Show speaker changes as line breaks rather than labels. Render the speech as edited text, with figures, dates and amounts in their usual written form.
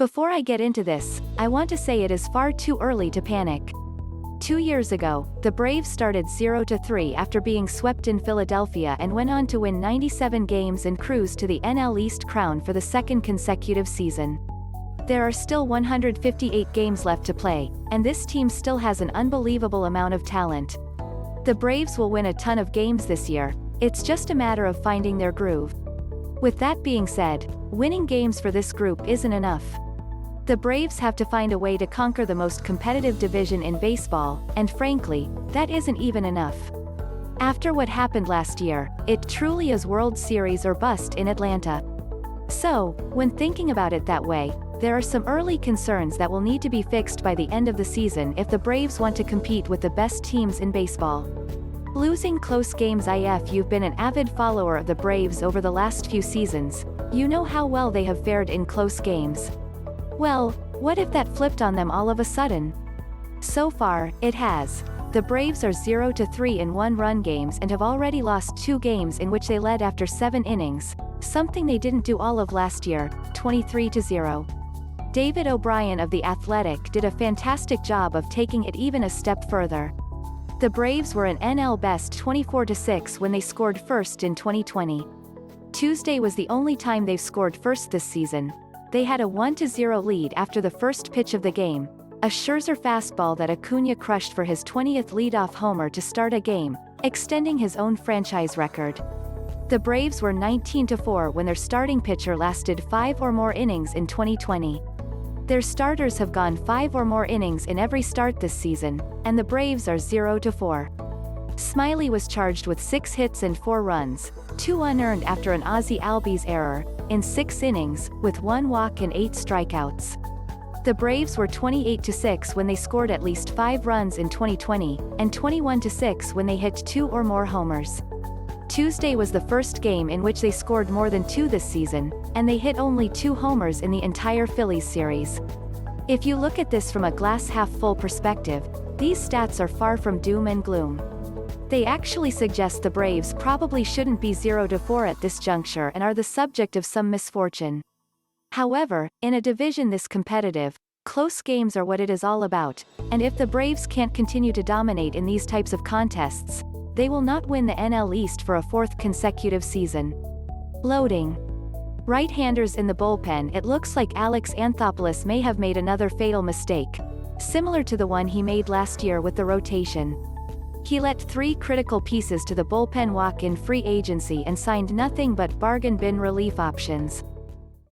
Before I get into this, I want to say it is far too early to panic. 2 years ago, the Braves started 0-3 after being swept in Philadelphia and went on to win 97 games and cruise to the NL East crown for the second consecutive season. There are still 158 games left to play, and this team still has an unbelievable amount of talent. The Braves will win a ton of games this year, it's just a matter of finding their groove. With that being said, winning games for this group isn't enough. The Braves have to find a way to conquer the most competitive division in baseball, and frankly, that isn't even enough. After what happened last year, it truly is World Series or bust in Atlanta. So, when thinking about it that way, there are some early concerns that will need to be fixed by the end of the season if the Braves want to compete with the best teams in baseball. Losing close games. If you've been an avid follower of the Braves over the last few seasons, you know how well they have fared in close games. Well, what if that flipped on them all of a sudden? So far, it has. The Braves are 0-3 in one-run games and have already lost 2 games in which they led after 7 innings, something they didn't do all of last year, 23-0. David O'Brien of The Athletic did a fantastic job of taking it even a step further. The Braves were an NL best 24-6 when they scored first in 2020. Tuesday was the only time they've scored first this season. They had a 1-0 lead after the first pitch of the game, a Scherzer fastball that Acuña crushed for his 20th leadoff homer to start a game, extending his own franchise record. The Braves were 19-4 when their starting pitcher lasted 5 or more innings in 2020. Their starters have gone 5 or more innings in every start this season, and the Braves are 0-4. Smyly was charged with 6 hits and 4 runs, 2 unearned after an Ozzie Albies error, in 6 innings, with 1 walk and 8 strikeouts. The Braves were 28-6 when they scored at least 5 runs in 2020, and 21-6 when they hit 2 or more homers. Tuesday was the first game in which they scored more than 2 this season, and they hit only 2 homers in the entire Phillies series. If you look at this from a glass-half-full perspective, these stats are far from doom and gloom. They actually suggest the Braves probably shouldn't be 0-4 at this juncture and are the subject of some misfortune. However, in a division this competitive, close games are what it is all about, and if the Braves can't continue to dominate in these types of contests, they will not win the NL East for a 4th consecutive season. Loading. Right-handers in the bullpen. It looks like Alex Anthopoulos may have made another fatal mistake, similar to the one he made last year with the rotation. He let 3 critical pieces to the bullpen walk in free agency and signed nothing but bargain bin relief options.